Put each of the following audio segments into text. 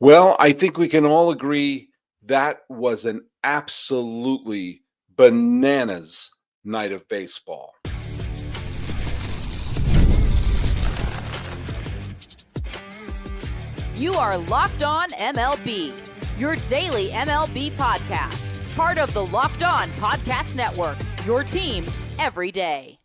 Well, I think we can all agree that was an absolutely bananas night of baseball. You are Locked On MLB, your daily MLB podcast, part of the Locked On Podcast Network, your team every day.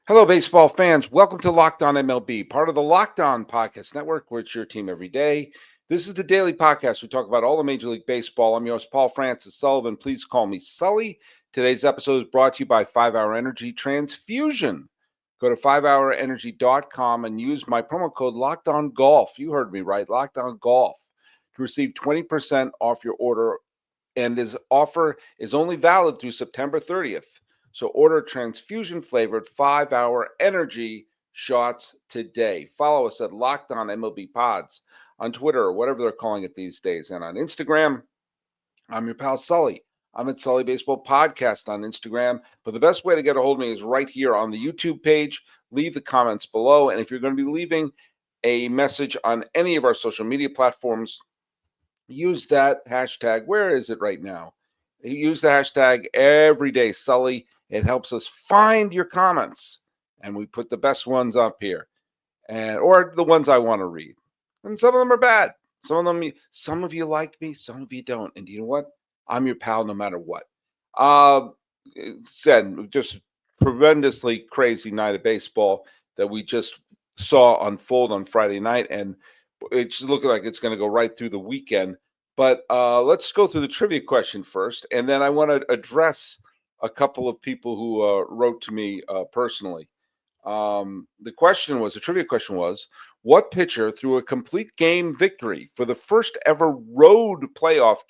Hello, baseball fans. Welcome to Locked On MLB, part of the Locked On Podcast Network, where it's your team every day. This is the daily podcast. We talk about all of Major League Baseball. I'm your host, Paul Francis Sullivan. Please call me Sully. Today's episode is brought to you by 5-Hour Energy Transfusion. Go to 5hourenergy.com and use my promo code Locked On Golf. You heard me right, Locked On Golf, to receive 20% off your order. And this offer is only valid through September 30th. So order transfusion flavored 5-Hour Energy shots today. Follow us at Locked On MLB Pods on Twitter or whatever they're calling it these days. And on Instagram, I'm your pal Sully. I'm at Sully Baseball Podcast on Instagram. But the best way to get a hold of me is right here on the YouTube page. Leave the comments below. And if you're going to be leaving a message on any of our social media platforms, use that hashtag. Where is it right now? Use the hashtag every day, Sully. It helps us find your comments, and we put the best ones up here, and or the ones I want to read. And some of them are bad. Some of you like me, some of you don't. And you know what? I'm your pal, no matter what. Uh, said just tremendously crazy night of baseball that we just saw unfold on Friday night, and it's looking like it's going to go right through the weekend. But let's go through the trivia question first, and then I want to address a couple of people who wrote to me personally. The trivia question was, what pitcher threw a complete game victory for the first ever road playoff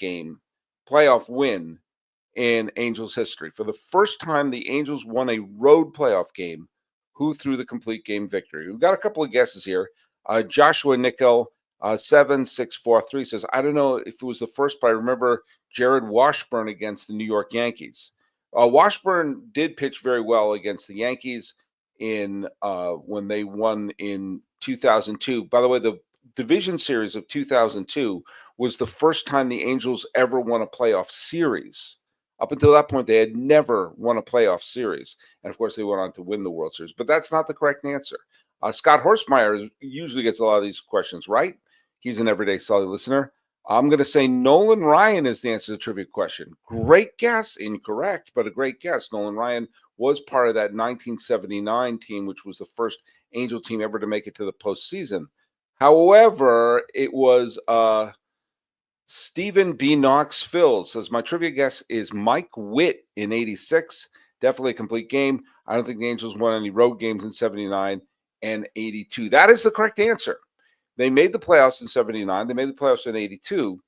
win in Angels history? For the first time the Angels won a road playoff game, who threw the complete game victory? We've got a couple of guesses here. Joshua Nickel, 7643 says, I don't know if it was the first, but I remember Jared Washburn against the New York Yankees. Washburn did pitch very well against the Yankees in when they won in 2002. By the way, the division series of 2002 was the first time the Angels ever won a playoff series. Up until that point, they had never won a playoff series. And of course, they went on to win the World Series. But that's not the correct answer. Scott Horstmeyer usually gets a lot of these questions right. He's an everyday Sully listener. I'm going to say Nolan Ryan is the answer to the trivia question. Great guess. Incorrect, but a great guess. Nolan Ryan was part of that 1979 team, which was the first Angel team ever to make it to the postseason. However, it was Stephen B. Knox Phil says, my trivia guess is Mike Witt in 86. Definitely a complete game. I don't think the Angels won any road games in 79 and 82. That is the correct answer. They made the playoffs in 79. They made the playoffs in 82,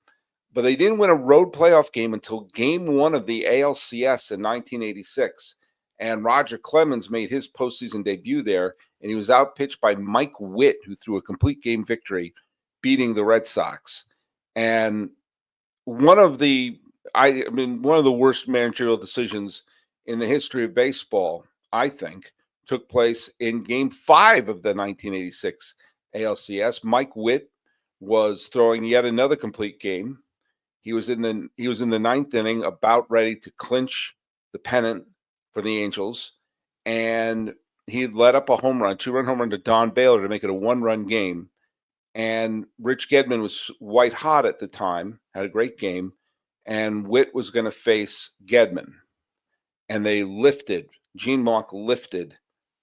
but they didn't win a road playoff game until game one of the ALCS in 1986. And Roger Clemens made his postseason debut there, and he was outpitched by Mike Witt, who threw a complete game victory, beating the Red Sox. And one of the one of the worst managerial decisions in the history of baseball, I think, took place in game 5 of the 1986 ALCS. Mike Witt was throwing yet another complete game. He was in the ninth inning, about ready to clinch the pennant for the Angels, and he let up a home run, 2-run home run to Don Baylor to make it a 1-run game. And Rich Gedman was white hot at the time, had a great game, and Witt was going to face Gedman. And they Gene Mauch lifted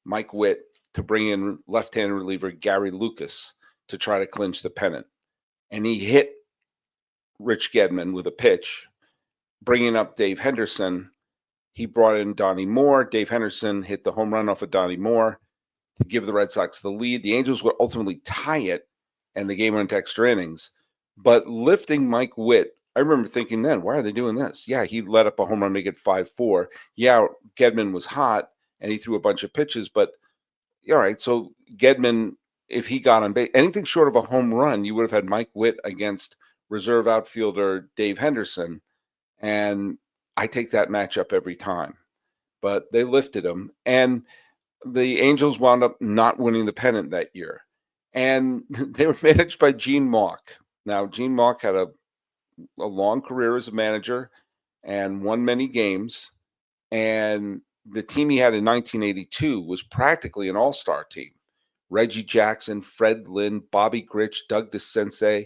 Mike Witt to bring in left-handed reliever Gary Lucas to try to clinch the pennant. And he hit Rich Gedman with a pitch, bringing up Dave Henderson. He brought in Donnie Moore. Dave Henderson hit the home run off of Donnie Moore to give the Red Sox the lead. The Angels would ultimately tie it, and the game went to extra innings. But lifting Mike Witt, I remember thinking then, why are they doing this? Yeah, he let up a home run, make it 5-4. Yeah, Gedman was hot, and he threw a bunch of pitches. But, all right, so Gedman, if he got on base, anything short of a home run, you would have had Mike Witt against reserve outfielder Dave Henderson. And I take that matchup every time. But they lifted him. And the Angels wound up not winning the pennant that year. And they were managed by Gene Mauch. Now, Gene Mauch had a long career as a manager and won many games. And the team he had in 1982 was practically an all-star team. Reggie Jackson, Fred Lynn, Bobby Grich, Doug DeCinces,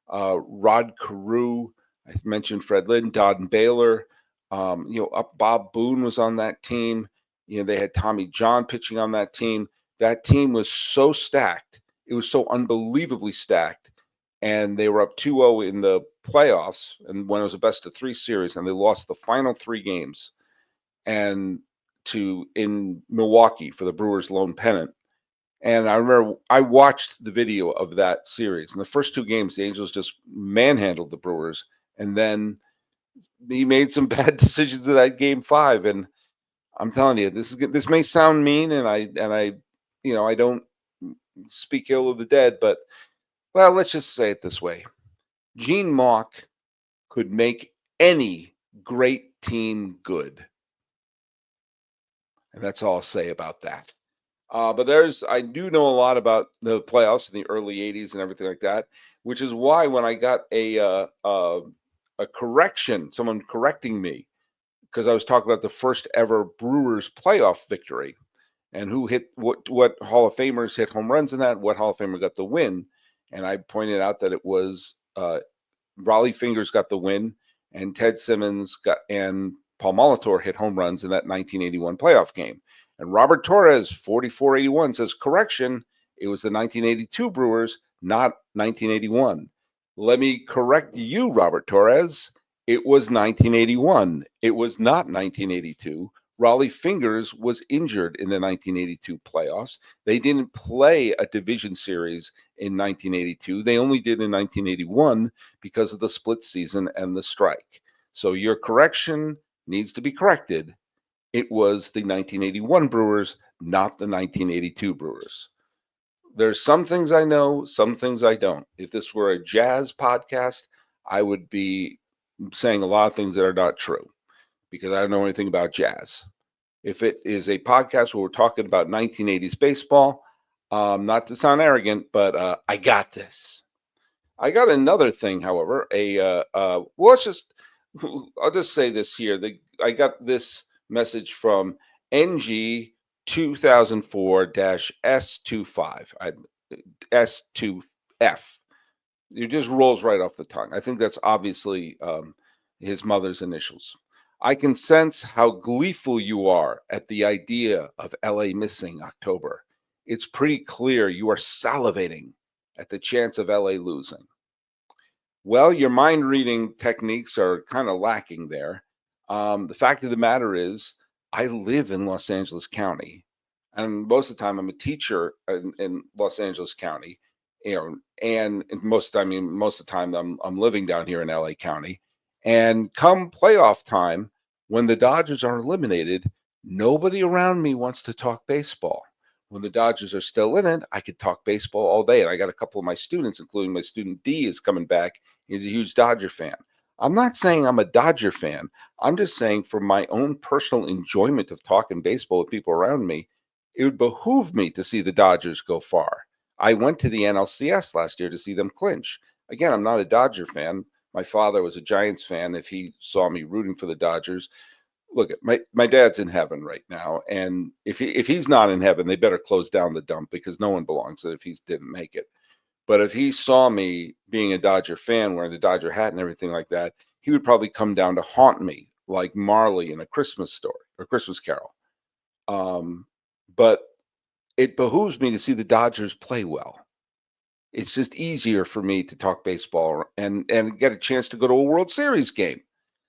Rod Carew. I mentioned Fred Lynn, Don Baylor. Bob Boone was on that team. They had Tommy John pitching on that team. That team was so stacked. It was so unbelievably stacked. And they were up 2-0 in the playoffs, and when it was a best of three series, and they lost the final three games and in Milwaukee for the Brewers lone pennant. And I remember I watched the video of that series. In the first two games, the Angels just manhandled the Brewers, and then he made some bad decisions in that game five. And I'm telling you, this may sound mean, and I don't speak ill of the dead, but well, let's just say it this way: Gene Mauch could make any great team good, and that's all I'll say about that. But I do know a lot about the playoffs in the early '80s and everything like that, which is why when I got a correction, someone correcting me because I was talking about the first ever Brewers playoff victory and who hit what Hall of Famers hit home runs in that, what Hall of Famer got the win, and I pointed out that it was Raleigh Fingers got the win, and Ted Simmons and Paul Molitor hit home runs in that 1981 playoff game. And Robert Torres, 4481, says, correction, it was the 1982 Brewers, not 1981. Let me correct you, Robert Torres. It was 1981. It was not 1982. Raleigh Fingers was injured in the 1982 playoffs. They didn't play a division series in 1982. They only did in 1981 because of the split season and the strike. So your correction needs to be corrected. It was the 1981 Brewers, not the 1982 Brewers. There's some things I know, some things I don't. If this were a jazz podcast, I would be saying a lot of things that are not true because I don't know anything about jazz. If it is a podcast where we're talking about 1980s baseball, not to sound arrogant, but I got this. I got another thing, however. I'll just say this here. I got this message from NG 2004 S25, S2F. It just rolls right off the tongue. I think that's obviously his mother's initials. I can sense how gleeful you are at the idea of LA missing October. It's pretty clear you are salivating at the chance of LA losing. Well, your mind reading techniques are kind of lacking there. The fact of the matter is, I live in Los Angeles County, and most of the time I'm a teacher in Los Angeles County. And most of the time I'm living down here in LA County. And come playoff time, when the Dodgers are eliminated, nobody around me wants to talk baseball. When the Dodgers are still in it, I could talk baseball all day. And I got a couple of my students, including my student D, is coming back. He's a huge Dodger fan. I'm not saying I'm a Dodger fan. I'm just saying for my own personal enjoyment of talking baseball with people around me, it would behoove me to see the Dodgers go far. I went to the NLCS last year to see them clinch. Again, I'm not a Dodger fan. My father was a Giants fan. If he saw me rooting for the Dodgers, look, my dad's in heaven right now, and if he's not in heaven, they better close down the dump because no one belongs there if he didn't make it. But if he saw me being a Dodger fan, wearing the Dodger hat and everything like that, he would probably come down to haunt me like Marley in A Christmas Story or Christmas Carol. But it behooves me to see the Dodgers play well. It's just easier for me to talk baseball and get a chance to go to a World Series game.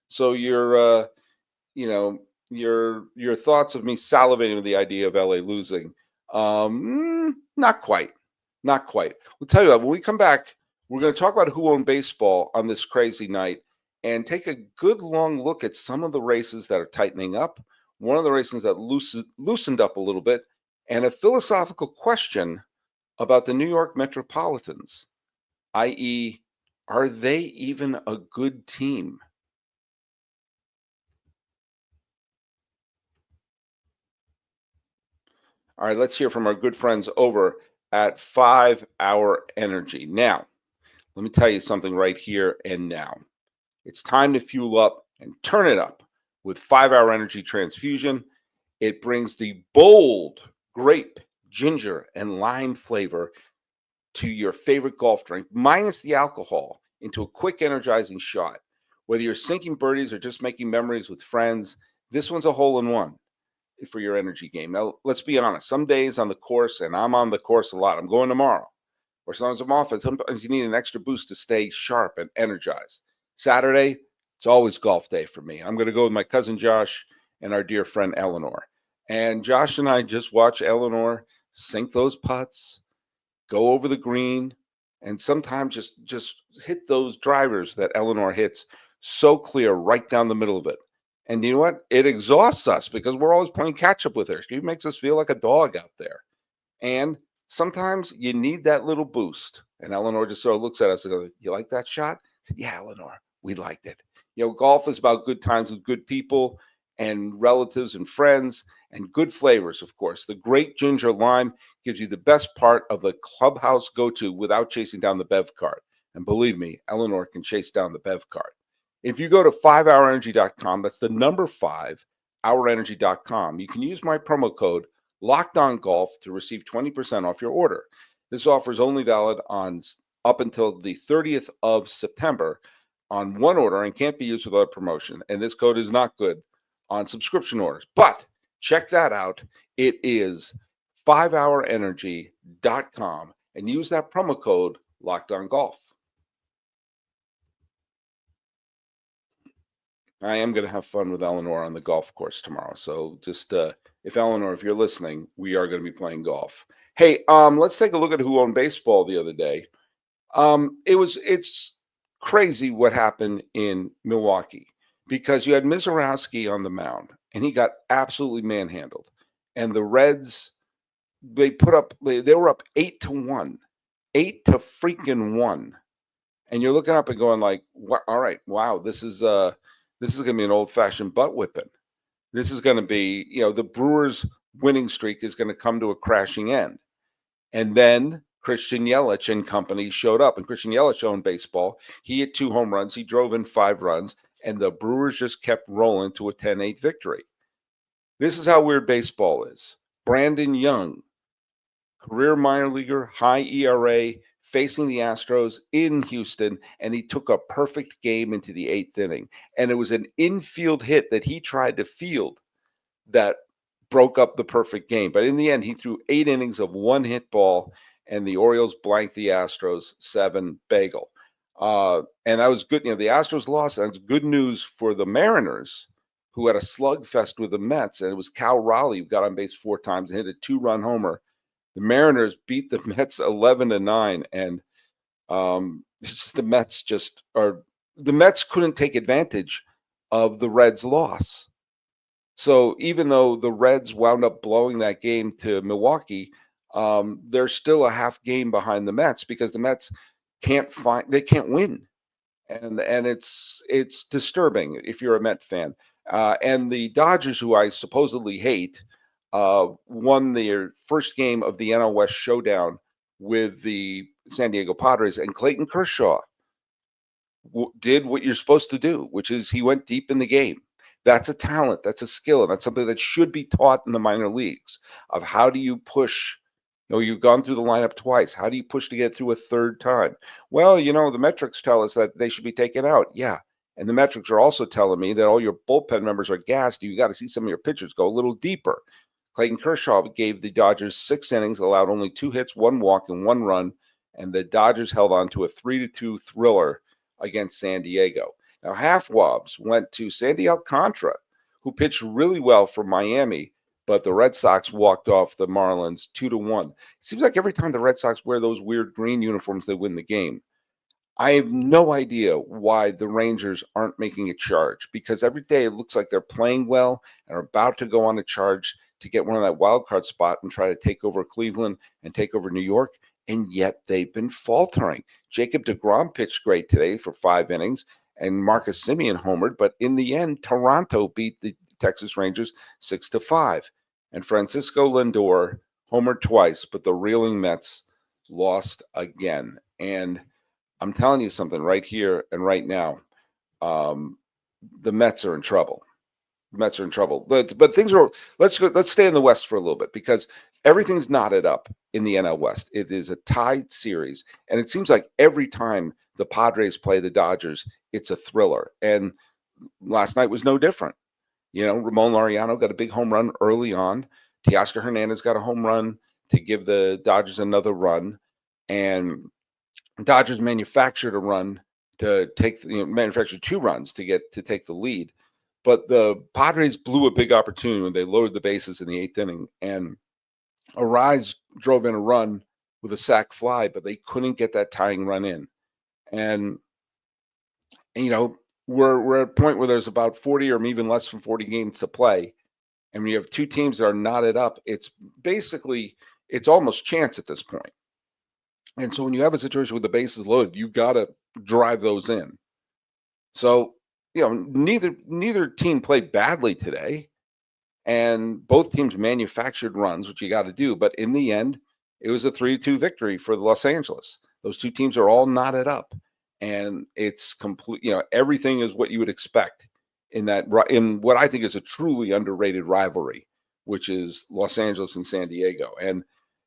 So your thoughts of me salivating with the idea of LA losing, not quite, not quite. We'll tell you what. When we come back, we're going to talk about who owned baseball on this crazy night and take a good long look at some of the races that are tightening up. One of the races that loosened up a little bit, and a philosophical question about the New York Metropolitans, i.e., are they even a good team? All right, let's hear from our good friends over at 5-Hour Energy. Now, let me tell you something right here and now. It's time to fuel up and turn it up with 5-Hour Energy Transfusion. It brings the bold grape, ginger, and lime flavor to your favorite golf drink, minus the alcohol, into a quick, energizing shot. Whether you're sinking birdies or just making memories with friends, this one's a hole in one for your energy game. Now, let's be honest. Some days on the course, and I'm on the course a lot, I'm going tomorrow, or sometimes I'm off, and sometimes you need an extra boost to stay sharp and energized. Saturday, it's always golf day for me. I'm going to go with my cousin Josh and our dear friend Eleanor. And Josh and I just watch Eleanor sink those putts, go over the green, and sometimes just hit those drivers that Eleanor hits so clear right down the middle of it. And you know what? It exhausts us because we're always playing catch up with her. She makes us feel like a dog out there. And sometimes you need that little boost. And Eleanor just sort of looks at us and goes, "You like that shot?" I said, "Yeah, Eleanor, we liked it." Golf is about good times with good people and relatives and friends and good flavors, of course. The great ginger lime gives you the best part of the clubhouse go to without chasing down the Bev card. And believe me, Eleanor can chase down the Bev card. If you go to 5hourenergy.com, that's the number 5hourenergy.com, you can use my promo code Locked On Golf to receive 20% off your order. This offer is only valid on up until the 30th of September on one order and can't be used without promotion. And this code is not good on subscription orders. But check that out. It is 5hourenergy.com and use that promo code Locked On Golf. I am going to have fun with Eleanor on the golf course tomorrow. So just if Eleanor, if you're listening, we are going to be playing golf. Hey, let's take a look at who owned baseball the other day. It's crazy what happened in Milwaukee because you had Mizorowski on the mound and he got absolutely manhandled. And the Reds, they were up 8-1, 8-1. And you're looking up and going like, what? All right, wow, this is going to be an old-fashioned butt whipping. This is going to be, the Brewers' winning streak is going to come to a crashing end. And then Christian Yelich and company showed up, and Christian Yelich owned baseball. He hit 2 home runs. He drove in 5 runs, and the Brewers just kept rolling to a 10-8 victory. This is how weird baseball is. Brandon Young, career minor leaguer, high ERA, facing the Astros in Houston, and he took a perfect game into the 8th inning. And it was an infield hit that he tried to field that broke up the perfect game. But in the end, he threw 8 innings of one hit ball, and the Orioles blanked the Astros 7 bagel. And that was good. The Astros lost. That's good news for the Mariners, who had a slugfest with the Mets. And it was Cal Raleigh who got on base 4 times and hit a 2-run homer. The Mariners beat the Mets 11-9, and the Mets couldn't take advantage of the Reds' loss. So even though the Reds wound up blowing that game to Milwaukee, they're still a half game behind the Mets because the Mets can't win, and it's disturbing if you're a Met fan. And the Dodgers, who I supposedly hate, won their first game of the NL West Showdown with the San Diego Padres, and Clayton Kershaw did what you're supposed to do, which is he went deep in the game. That's a talent, that's a skill, and that's something that should be taught in the minor leagues of how do you push. You've gone through the lineup twice. How do you push to get through a third time? Well, the metrics tell us that they should be taken out. Yeah. And the metrics are also telling me that all your bullpen members are gassed. You got to see some of your pitchers go a little deeper. Clayton Kershaw gave the Dodgers 6 innings, allowed only 2 hits, 1 walk, and 1 run, and the Dodgers held on to a 3-2 thriller against San Diego. Now, half wobs went to Sandy Alcantara, who pitched really well for Miami, but the Red Sox walked off the Marlins 2-1. It seems like every time the Red Sox wear those weird green uniforms, they win the game. I have no idea why the Rangers aren't making a charge, because every day it looks like they're playing well and are about to go on a charge to get one of that wild card spot and try to take over Cleveland and take over New York, and yet they've been faltering. Jacob deGrom pitched great today for 5 innings, and Marcus Semien homered, but in the end, Toronto beat the Texas Rangers 6-5. And Francisco Lindor homered twice, but the reeling Mets lost again. And I'm telling you something right here and right now. Um, the Mets are in trouble. The Mets are in trouble. But things are. Let's stay in the West for a little bit because everything's knotted up in the NL West. It is a tied series, and it seems like every time the Padres play the Dodgers, it's a thriller. And last night was no different. Ramon Laureano got a big home run early on. Teoscar Hernandez got a home run to give the Dodgers another run, and Dodgers manufactured a run to manufactured 2 runs to take the lead. But the Padres blew a big opportunity when they loaded the bases in the 8th inning, and Arise drove in a run with a sac fly, but they couldn't get that tying run in. And we're at a point where there's about 40 or even less than 40 games to play, and when you have two teams that are knotted up, it's almost chance at this point. And so when you have a situation with the bases loaded, you've got to drive those in. So, neither team played badly today, and both teams manufactured runs, which you got to do. But in the end, it was a 3-2 victory for Los Angeles. Those two teams are all knotted up, and it's complete. Everything is what you would expect in what I think is a truly underrated rivalry, which is Los Angeles and San Diego. And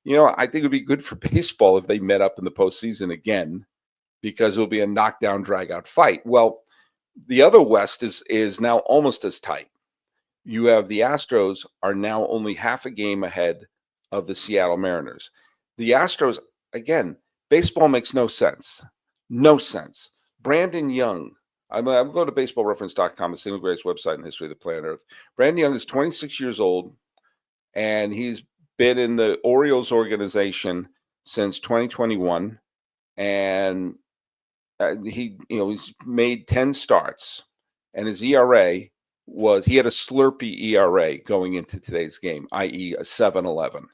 I think it'd be good for baseball if they met up in the postseason again, because it'll be a knockdown, drag-out fight. Well, the other West is now almost as tight. You have the Astros are now only half a game ahead of the Seattle Mariners. The Astros, again, baseball makes no sense. No sense. Brandon Young, I'm going to baseballreference.com, the single greatest website in the history of the planet Earth. Brandon Young is 26 years old, and he's been in the Orioles organization since 2021, and he's made 10 starts, and his ERA he had a slurpy ERA going into today's game, i.e. a 7.11.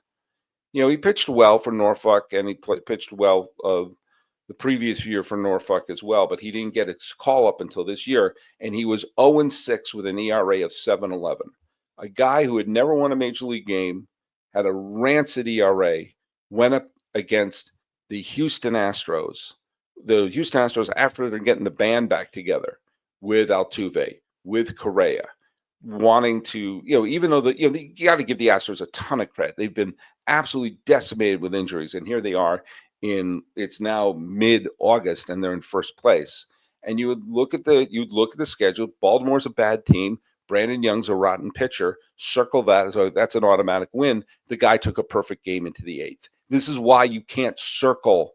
He pitched well for Norfolk, and he pitched well the previous year for Norfolk as well, but he didn't get his call up until this year, and he was 0-6 with an ERA of 7.11. A guy who had never won a major league game, had a rancid ERA, went up against the Houston Astros. The Houston Astros, after they're getting the band back together with Altuve, with Correa, wanting to, even though you got to give the Astros a ton of credit. They've been absolutely decimated with injuries, and here they are it's now mid-August, and they're in first place. And you'd look at the schedule. Baltimore's a bad team. Brandon Young's a rotten pitcher. Circle that. So that's an automatic win. The guy took a perfect game into the 8th. This is why you can't circle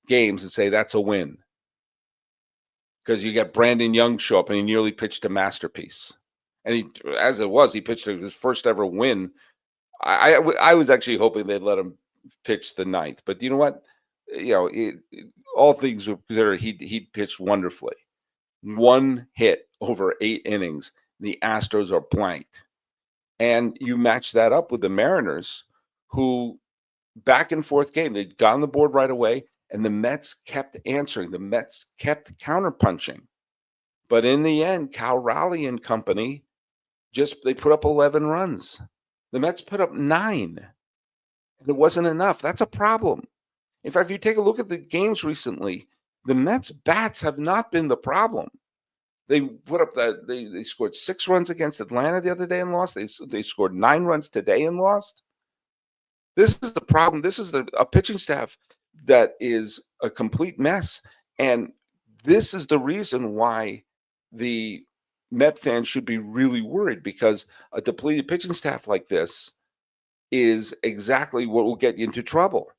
games and say that's a win, because you got Brandon Young show up and he nearly pitched a masterpiece. And he pitched his first ever win. I was actually hoping they'd let him pitch the 9th, but you know what? All things considered, he pitched wonderfully. 1 hit over 8 innings. The Astros are blanked, and you match that up with the Mariners, who back and forth game, they'd got on the board right away, and the Mets kept answering. The Mets kept counterpunching, but in the end, Cal Raleigh and company they put up 11 runs. The Mets put up 9, and it wasn't enough. That's a problem. In fact, if you take a look at the games recently, the Mets bats have not been the problem. They put up they scored 6 runs against Atlanta the other day and lost. They scored 9 runs today and lost. This is the problem. This is a pitching staff that is a complete mess, and this is the reason why the Met fans should be really worried, because a depleted pitching staff like this is exactly what will get you into trouble.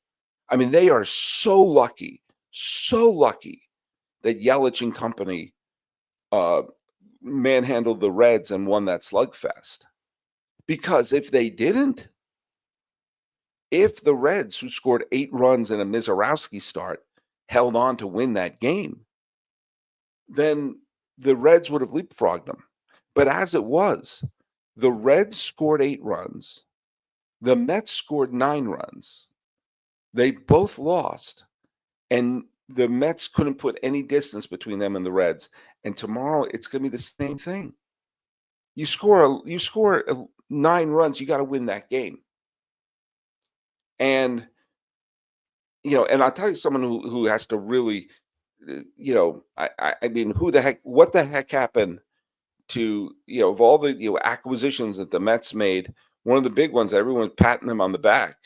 I mean, they are so lucky that Yelich and company manhandled the Reds and won that slugfest. Because if they didn't, if the Reds, who scored 8 runs in a Mizorowski start, held on to win that game, then the Reds would have leapfrogged them. But as it was, the Reds scored 8 runs. The Mets scored 9 runs. They both lost, and the Mets couldn't put any distance between them and the Reds. And tomorrow, it's going to be the same thing. You score 9 runs, you got to win that game. And, and I'll tell you someone who has to really, I mean, what the heck happened to, of all the, acquisitions that the Mets made, one of the big ones, everyone's patting them on the back,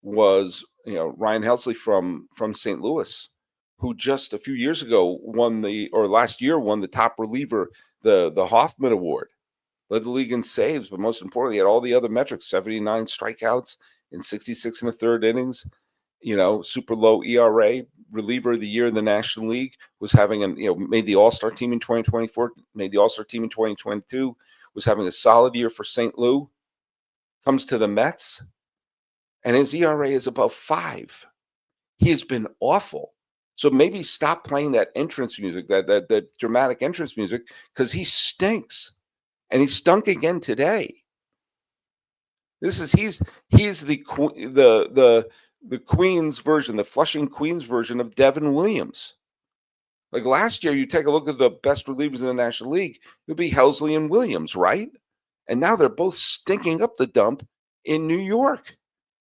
was, Ryan Helsley from St. Louis, who just a few years ago or last year won the top reliever, the Hoffman Award, led the league in saves, but most importantly, had all the other metrics: 79 strikeouts in 66 and a third innings, super low ERA, reliever of the year in the National League, was having made the All-Star team in 2024, made the All-Star team in 2022, was having a solid year for St. Louis, comes to the Mets, and his ERA is above 5. He has been awful. So maybe stop playing that entrance music, that dramatic entrance music, because he stinks, and he stunk again today. He's the Queens version, the Flushing Queens version of Devin Williams. Like last year, you take a look at the best relievers in the National League, it'd be Helsley and Williams, right? And now they're both stinking up the dump in New York,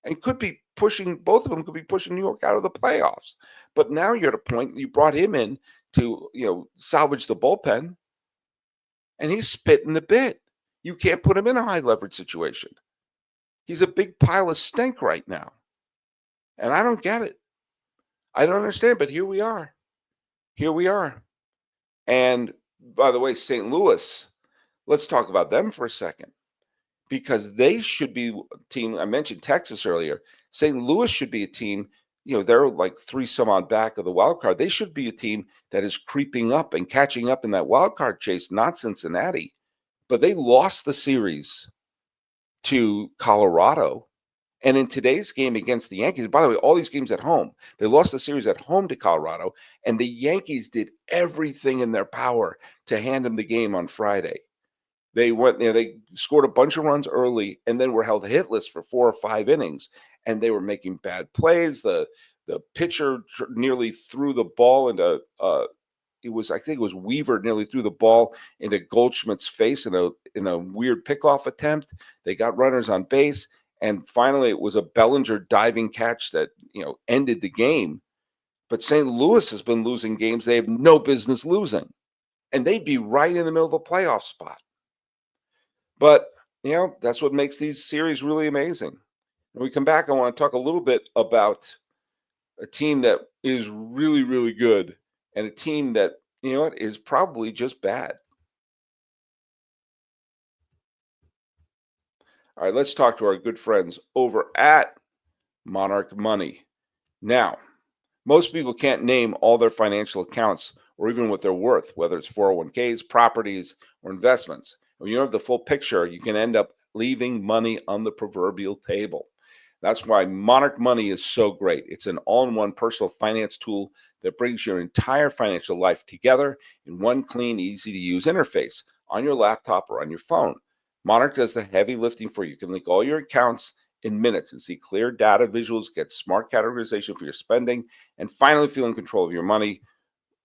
and both of them could be pushing New York out of the playoffs. But now you're at a point you brought him in to salvage the bullpen, and he's spitting the bit. You can't put him in a high leverage situation. He's a big pile of stink right now. And I don't get it. I don't understand, but here we are. Here we are. And by the way, St. Louis, let's talk about them for a second, because they should be a team. I mentioned Texas earlier. St. Louis should be a team, they're like 3 some odd back of the wild card. They should be a team that is creeping up and catching up in that wild card chase, not Cincinnati. But they lost the series to Colorado. And in today's game against the Yankees, by the way, all these games at home, they lost the series at home to Colorado, and the Yankees did everything in their power to hand them the game on Friday. They scored a bunch of runs early and then were held hitless for 4 or 5 innings, and they were making bad plays. The pitcher nearly threw the ball into I think it was Weaver nearly threw the ball into Goldschmidt's face in a weird pickoff attempt. They got runners on base, and finally it was a Bellinger diving catch that ended the game. But St. Louis has been losing games they have no business losing, and they'd be right in the middle of a playoff spot. But that's what makes these series really amazing. When we come back, I want to talk a little bit about a team that is really, really good, and a team that, is probably just bad. All right, let's talk to our good friends over at Monarch Money. Now, most people can't name all their financial accounts or even what they're worth, whether it's 401ks, properties, or investments. When you don't have the full picture, you can end up leaving money on the proverbial table. That's why Monarch Money is so great. It's an all-in-one personal finance tool that brings your entire financial life together in one clean, easy-to-use interface on your laptop or on your phone. Monarch does the heavy lifting for you. You can link all your accounts in minutes and see clear data visuals, get smart categorization for your spending, and finally feel in control of your money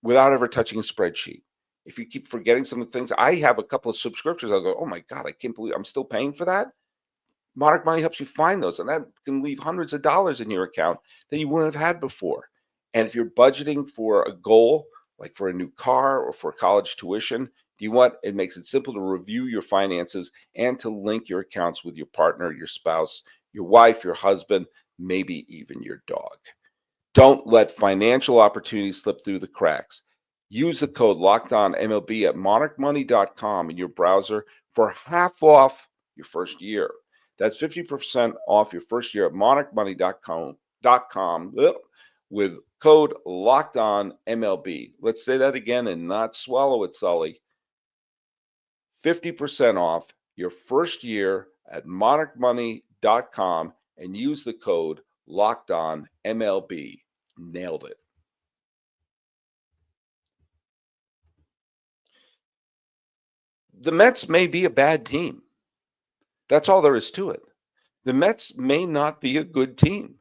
without ever touching a spreadsheet. If you keep forgetting some of the things, I have a couple of subscriptions. I'll go, oh my God, I can't believe I'm still paying for that. Monarch Money helps you find those, and that can leave hundreds of dollars in your account that you wouldn't have had before. And if you're budgeting for a goal, like for a new car or for college tuition, it makes it simple to review your finances and to link your accounts with your partner, your spouse, your wife, your husband, maybe even your dog. Don't let financial opportunities slip through the cracks. Use the code LOCKEDONMLB at monarchmoney.com in your browser for half off your first year. That's 50% off your first year at monarchmoney.com with code LOCKEDONMLB. Let's say that again and not swallow it, Sully. 50% off your first year at monarchmoney.com and use the code LOCKEDONMLB. Nailed it. The Mets may be a bad team. That's all there is to it. The Mets may not be a good team.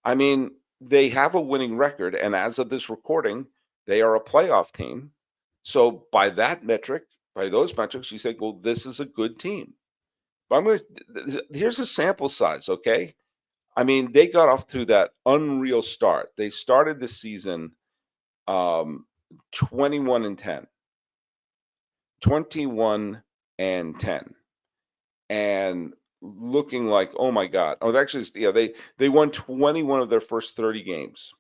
I mean, they have a winning record, and as of this recording, they are a playoff team. So by those metrics, you say, well, this is a good team. But here's a sample size, okay? I mean, they got off to that unreal start. They started the season um, 21 and 10, 21 and 10, and looking like, oh my God. Oh, actually, yeah, they won 21 of their first 30 games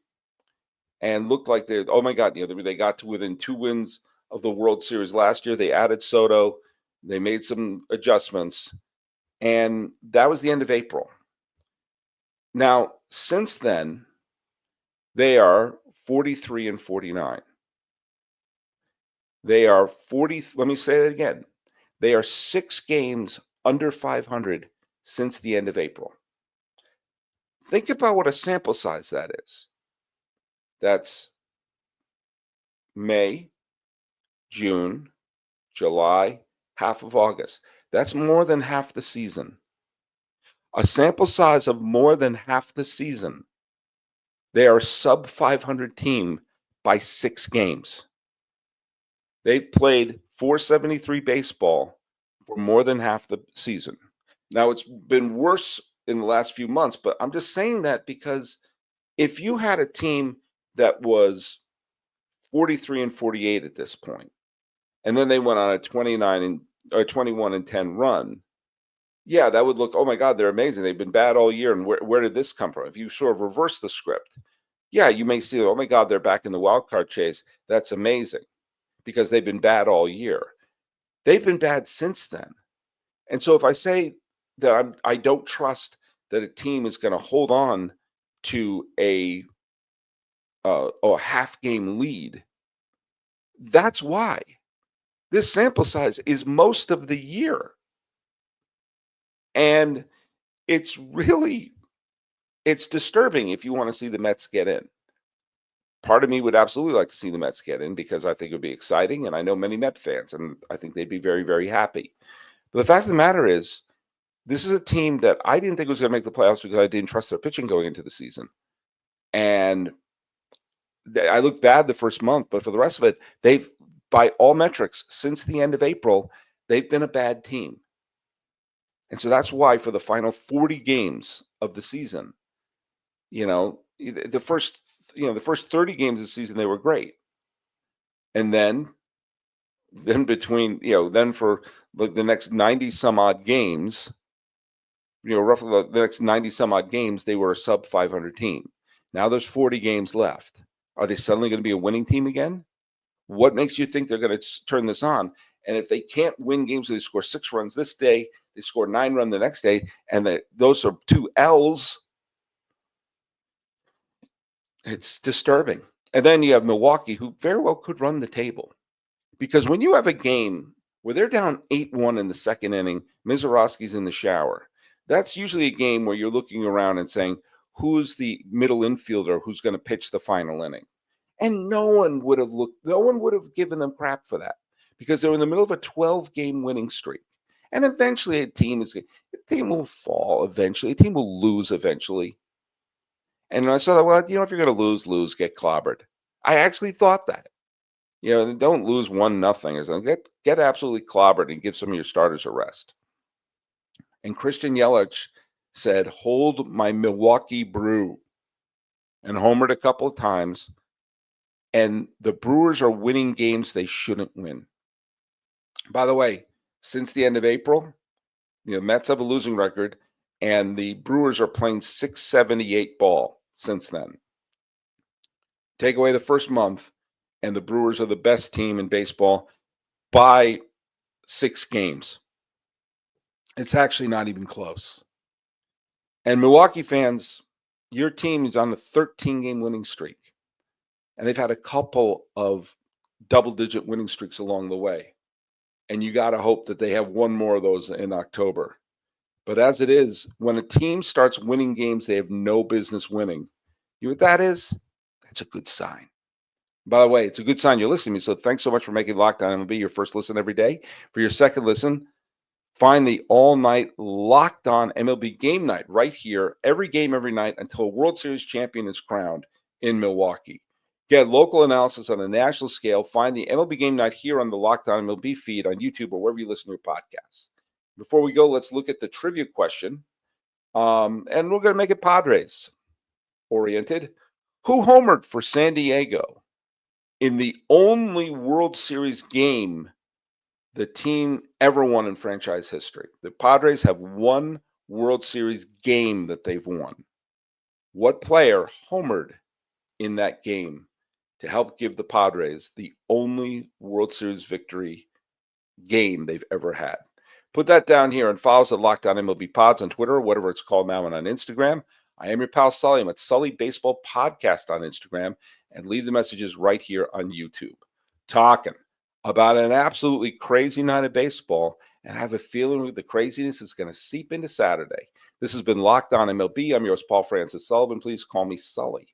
and looked like they, oh my God, they got to within 2 wins of the World Series last year. They added Soto, they made some adjustments, and that was the end of April. Now, since then, they are 43 and 49. They are 40. Let me say it again. They are 6 games under 500 since the end of April. Think about what a sample size that is. That's May, June, July, half of August. That's more than half the season. A sample size of more than half the season. They are a sub 500 team by 6 games. They've played 473 baseball for more than half the season. Now, it's been worse in the last few months, but I'm just saying that because if you had a team that was 43 and 48 at this point, and then they went on a 29 and or 21 and 10 run, yeah, that would look, oh my God, they're amazing. They've been bad all year. And where did this come from? If you sort of reverse the script, yeah, you may see, oh my God, they're back in the wild card chase. That's amazing because they've been bad all year. They've been bad since then. And so if I say that I don't trust that a team is going to hold on to a half game lead, that's why this sample size is most of the year. And it's really it's disturbing if you want to see the Mets get in. Part of me would absolutely like to see the Mets get in because I think it would be exciting, and I know many Met fans, and I think they'd be very, very happy. But the fact of the matter is, this is a team that I didn't think was going to make the playoffs because I didn't trust their pitching going into the season. And I looked bad the first month, but for the rest of it, they've, by all metrics, since the end of April, they've been a bad team. And so that's why for the final 40 games of the season, the first 30 games of the season, they were great. And then between, then for like the next 90 some odd games, roughly the next 90 some odd games, they were a sub 500 team. Now there's 40 games left. Are they suddenly going to be a winning team again? What makes you think they're going to turn this on? And if they can't win games, they score 6 runs this day, they score 9 runs the next day, and those are 2 L's. It's disturbing. And then you have Milwaukee, who very well could run the table. Because when you have a game where they're down 8-1 in the second inning, Mizorowski's in the shower, that's usually a game where you're looking around and saying, who's the middle infielder who's going to pitch the final inning? And no one would have given them crap for that because they're in the middle of a 12-game winning streak. And eventually a team will fall eventually. A team will lose eventually. And I thought, well, if you're going to lose, get clobbered. I actually thought that. Don't lose 1-0 or something. Get absolutely clobbered and give some of your starters a rest. And Christian Yelich said, hold my Milwaukee brew, and homered a couple of times. And the Brewers are winning games they shouldn't win. By the way, since the end of April, the Mets have a losing record, and the Brewers are playing .678 ball since then. Take away the first month, and the Brewers are the best team in baseball by 6 games. It's actually not even close. And Milwaukee fans, your team is on a 13-game winning streak. And they've had a couple of double-digit winning streaks along the way. And you got to hope that they have one more of those in October. But as it is, when a team starts winning games they have no business winning, you know what that is? That's a good sign. By the way, it's a good sign you're listening to me. So thanks so much for making Locked On MLB your first listen every day. For your second listen, find the all-night Locked On MLB game night right here, every game, every night until a World Series champion is crowned in Milwaukee. Get local analysis on a national scale. Find the MLB game night here on the Locked On MLB feed on YouTube or wherever you listen to your podcasts. Before we go, let's look at the trivia question. And we're going to make it Padres oriented. Who homered for San Diego in the only World Series game the team ever won in franchise history? The Padres have one World Series game that they've won. What player homered in that game to help give the Padres the only World Series victory game they've ever had? Put that down here and follow us at Lockdown MLB Pods on Twitter or whatever it's called now and on Instagram. I am your pal Sully. I'm at Sully Baseball Podcast on Instagram, and leave the messages right here on YouTube. Talking about an absolutely crazy night of baseball, and I have a feeling the craziness is going to seep into Saturday. This has been Locked On MLB. I'm yours, Paul Francis Sullivan. Please call me Sully.